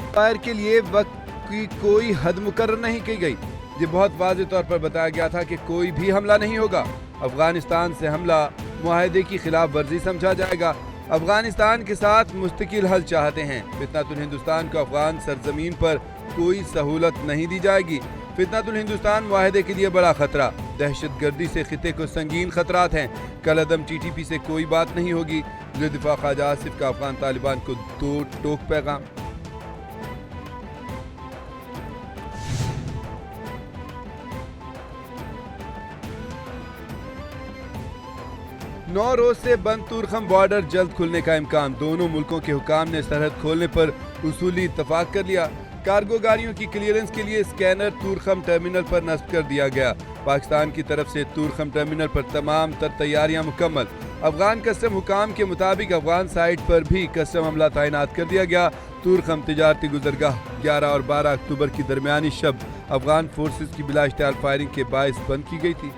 Fire के लिए वक्त की कोई हद मुकर्रर नहीं की गई। ये बहुत वाज़ेह तौर पर बताया गया था कि कोई भी हमला नहीं होगा। अफगानिस्तान से हमला मुआहदे की खिलाफ वर्जी समझा जाएगा। अफगानिस्तान के साथ मुस्तकिल हल चाहते हैं। फितनतुल हिंदुस्तान को अफगान सरजमीन पर कोई सहूलत नहीं दी जाएगी। फितनतुल हिंदुस्तान मुआहदे के लिए बड़ा खतरा। दहशत गर्दी से खिते को संगीन खतरात हैं। कल अदम TTP से कोई बात नहीं होगी। वज़ीर दिफा ख्वाजा आसिफ का अफगान तालिबान को दो टोक पैगाम। नौ रोज से बंद तुरखम बॉर्डर जल्द खुलने का इम्कान। दोनों मुल्कों के हुकाम ने सरहद खोलने पर उसूली इत्तफाक कर लिया। कार्गो गाड़ियों की क्लियरेंस के लिए स्कैनर तुरखम टर्मिनल पर नस्ब कर दिया गया। पाकिस्तान की तरफ से तुरखम टर्मिनल पर तमाम तर तैयारियां मुकम्मल। अफगान कस्टम हुकाम के मुताबिक अफगान साइड पर भी कस्टम अमला तैनात कर दिया गया। तुरखम तिजारती गुजरगाह 11 और 12 अक्टूबर की दरमियानी शब अफगान फोर्सेस की बिला इश्तिहार फायरिंग के बायस बंद की गई थी।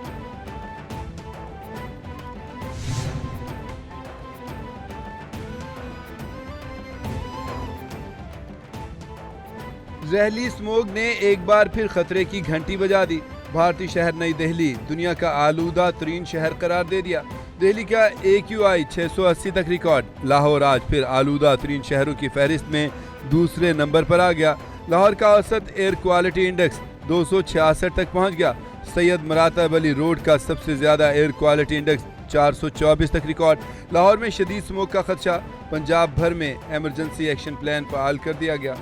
जहली स्मोग ने एक बार फिर खतरे की घंटी बजा दी। भारतीय शहर नई दिल्ली दुनिया का आलूदा तरीन शहर करार दे दिया। दिल्ली का AQI 680 तक रिकॉर्ड। लाहौर आज फिर आलूदा तरीन शहरों की फहरिस्त में दूसरे नंबर पर आ गया। लाहौर का औसत एयर क्वालिटी इंडेक्स 266 तक पहुंच गया। सैयद मरातब अली रोड का सबसे ज्यादा एयर क्वालिटी इंडेक्स 424 तक रिकॉर्ड। लाहौर में शदीद स्मोक का खदशा। पंजाब भर में एमरजेंसी एक्शन प्लान फाल कर दिया गया।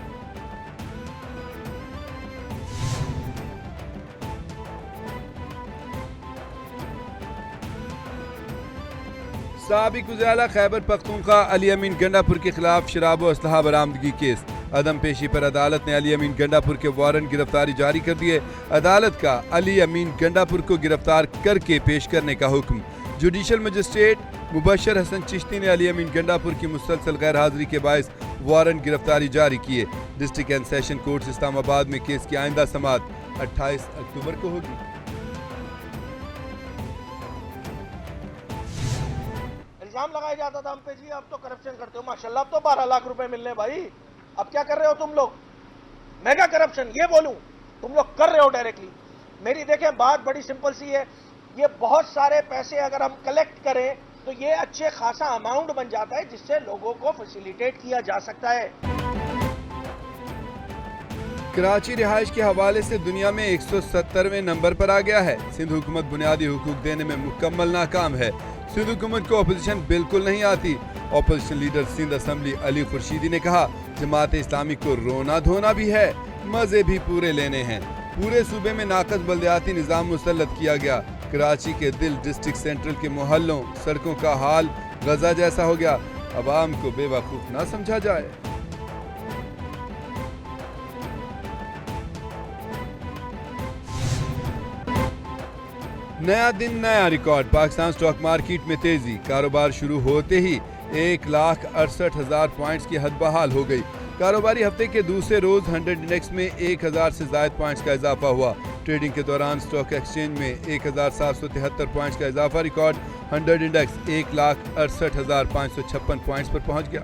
साबिक वज़ीर खैबर पख्तूनख्वा अली अमीन गंडापुर के खिलाफ शराब व असलहा बरामदगी केस। अदम पेशी पर अदालत ने अली अमीन गंडापुर के वारंट गिरफ्तारी जारी कर दिए। अदालत का अली अमीन गंडापुर को गिरफ्तार करके पेश करने का हुक्म। जुडिशल मजिस्ट्रेट मुबशर हसन चिश्ती ने अली अमीन गंडापुर की मुसलसल गैर हाजिरी के बायस वारंट गिरफ्तारी जारी किए। District and session court Islamabad में केस की आइंदा समाअत 28 अक्टूबर को होगी। इल्जाम लगाया जाता था हम पे, जी अब तो करप्शन करते हो, माशाल्लाह अब तो 12 लाख रुपए मिलने भाई। अब क्या कर रहे हो तुम लोग? मेगा करप्शन ये बोलूं, तुम लोग कर रहे हो डायरेक्टली। मेरी देखें बात बड़ी सिंपल सी है। ये बहुत सारे पैसे अगर हम कलेक्ट करें तो ये अच्छे खासा अमाउंट बन जाता है जिससे लोगों को फैसिलिटेट किया जा सकता है। कराची रिहाइश के हवाले से दुनिया में 170वें नंबर पर आ गया है। सिंध हुकूमत बुनियादी हुकूक देने में मुकम्मल नाकाम है। सिंध हुकूमत को अपोजिशन बिल्कुल नहीं आती। Opposition leader Sindh assembly Ali Khurshidi ने कहा, जमात इस्लामी को रोना धोना भी है, मजे भी पूरे लेने हैं। पूरे सूबे में नाकस बल्दियाती निज़ाम मुसल्लत किया गया। कराची के दिल डिस्ट्रिक्ट सेंट्रल के मोहल्लों सड़कों का हाल गजा जैसा हो गया। अवाम को बेवकूफ ना समझा जाए। नया दिन नया रिकॉर्ड। पाकिस्तान स्टॉक मार्केट में तेजी। कारोबार शुरू होते ही 1,68,000 पॉइंट्स की हद बहाल हो गई। कारोबारी हफ्ते के दूसरे रोज 100 इंडेक्स में 1,000 से ज्यादा पॉइंट्स का इजाफा हुआ। ट्रेडिंग के दौरान स्टॉक एक्सचेंज में 1,773 पॉइंट्स का इजाफा रिकॉर्ड। 100 इंडेक्स 1,68,556 पॉइंट्स पर पहुंच गया।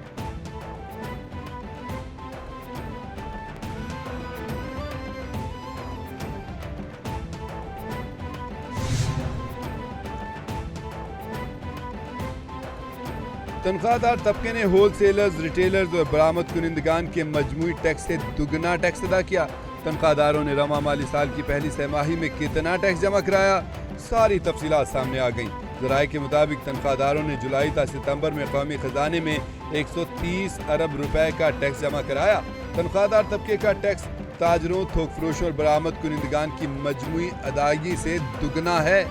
तनख्वाहदार तबके ने होल सेलर्स, रिटेलर्स और बरामद कुनिंदगान के मजमूई टैक्स से दुगना टैक्स अदा किया। तनख्वाहदारों ने रवा माली साल की पहली सहमाही में कितना टैक्स जमा कराया, सारी तफसीलात सामने आ गईं। ज़राए के मुताबिक तनख्वाहदारों ने जुलाई ta सितंबर में कौमी खजाने में 130 अरब रुपए का टैक्स जमा कराया। तनख्वाहदार तबके का टैक्स ताजरों, थोक फरोशों और बरामद कुनिंदगान की मजमूई अदायगी से दुगना है।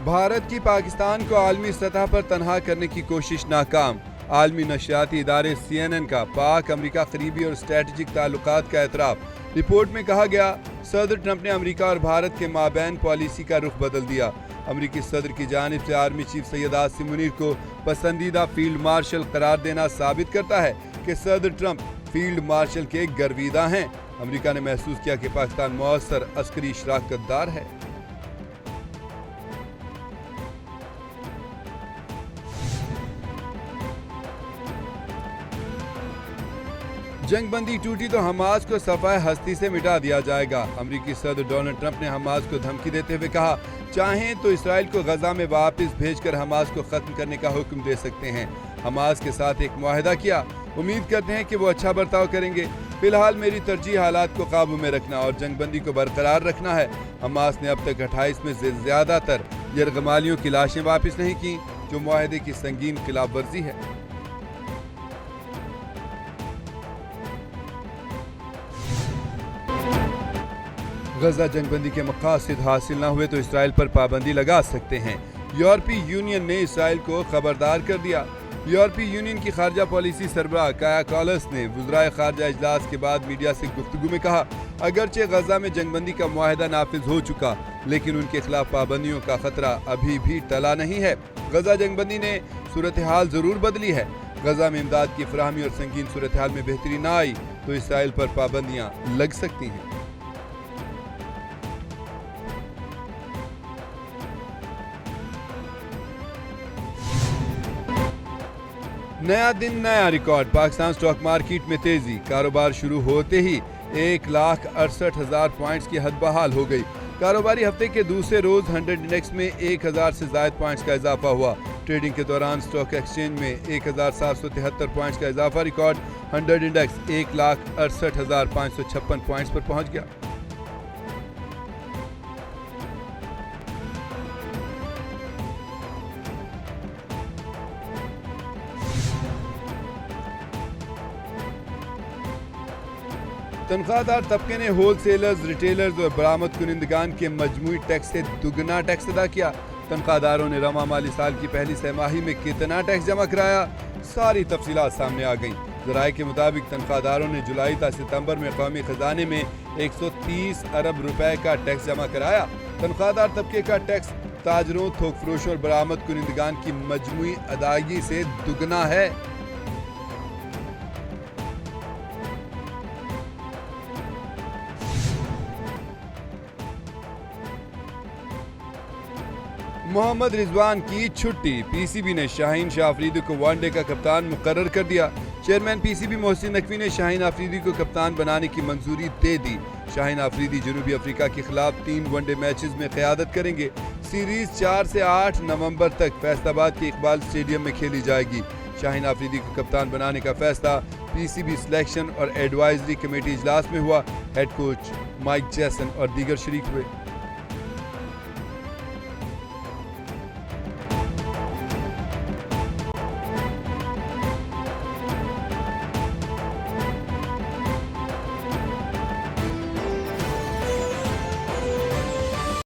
भारत की पाकिस्तान को आलमी सतह पर तनहा करने की कोशिश नाकाम। आलमी नशरियाती इदारे CNN का पाक अमेरिका करीबी और स्ट्रेटेजिक ताल्लुकात का एतराफ़। रिपोर्ट में कहा गया, सदर ट्रंप ने अमेरिका और भारत के माबैन पॉलिसी का रुख बदल दिया। अमेरिकी सदर की जानिब से आर्मी चीफ सैयद आसिम मुनीर को पसंदीदा फील्ड मार्शल करार देना साबित करता है कि सदर ट्रंप फील्ड मार्शल के गर्विदा हैं। अमेरिका ने महसूस किया कि पाकिस्तान मौसर अस्करी शराकतदार है। जंग बंदी टूटी तो हमास को सफाए हस्ती से मिटा दिया जाएगा। अमेरिकी सदर डोनाल्ड ट्रंप ने हमास को धमकी देते हुए कहा, चाहें तो इसराइल को गजा में वापस भेजकर हमास को खत्म करने का हुक्म दे सकते हैं। हमास के साथ एक मुआहदा किया, उम्मीद करते हैं कि वो अच्छा बर्ताव करेंगे। फिलहाल मेरी तरजीह हालात को काबू में रखना और जंग बंदी को बरकरार रखना है। हमास ने अब तक 28 में से ज्यादातर यरगमालियों की लाशें वापस नहीं की, जो मुआहदे की संगीन खिलाफ वर्जी है। गजा जंगबंदी के मकासद हासिल न हुए तो इसराइल पर पाबंदी लगा सकते हैं। यूरोपीय यूनियन ने इसराइल को खबरदार कर दिया। यूरोपीय यूनियन की खारजा पॉलिसी सरबराह काया कालस ने वज़राए खारजा इजलास के बाद मीडिया से गुफ्तगू में कहा, अगरचे गजा में जंगबंदी का मुआहदा नाफिज हो चुका, लेकिन उनके खिलाफ पाबंदियों का खतरा अभी भी टला नहीं है। गजा जंगबंदी ने सूरत हाल जरूर बदली है। गजा में इमदाद की फराहमी और संगीन सूरत हाल में बेहतरी न आई तो इसराइल पर पाबंदियां लग सकती हैं। नया दिन नया रिकॉर्ड। पाकिस्तान स्टॉक मार्केट में तेजी। कारोबार शुरू होते ही 1,68,000 पॉइंट्स की हद बहाल हो गई। कारोबारी हफ्ते के दूसरे रोज 100 इंडेक्स में 1,000 से ज्यादा पॉइंट्स का इजाफा हुआ। ट्रेडिंग के दौरान स्टॉक एक्सचेंज में 1,773 पॉइंट्स का इजाफा। रिकॉर्ड 100 इंडेक्स 1,68,556 पॉइंट्स पर पहुंच गया। तनख्वाहदार तबके ने होल सेलर्स, रिटेलर्स और बरामद कुनिंदगान के मजमूई टैक्स से दुगना टैक्स अदा किया। तनख्वाहदारों ने रवा माली साल की पहली तिमाही में कितना टैक्स जमा कराया, सारी तफसीलात सामने आ गईं। ज़राए के मुताबिक तनख्वाहदारों ने जुलाई ta सितंबर में कौमी खजाने में 130 अरब रुपए का टैक्स जमा कराया। तनख्वाहदार तबके का टैक्स ताजरों, थोक फरोशों और बरामद कुनिंदगान की मजमूई अदायगी से दुगना है। मोहम्मद रिजवान की छुट्टी। पीसीबी ने शाहीन शाह अफरीदी को वनडे का कप्तान मुकर्रर कर दिया। चेयरमैन पीसीबी मोहसिन नकवी ने शाहीन अफरीदी को कप्तान बनाने की मंजूरी दे दी। शाहीन अफरीदी जनूबी अफ्रीका के खिलाफ 3 वनडे मैचेस में क़यादत करेंगे। सीरीज 4 से 8 नवंबर तक फैसलाबाद के इकबाल स्टेडियम में खेली जाएगी। शाहीन अफरीदी को कप्तान बनाने का फैसला पीसीबी सिलेक्शन और एडवाइजरी कमेटी इजलास में हुआ। हेड कोच माइक जैसन और दीगर शरीक हुए।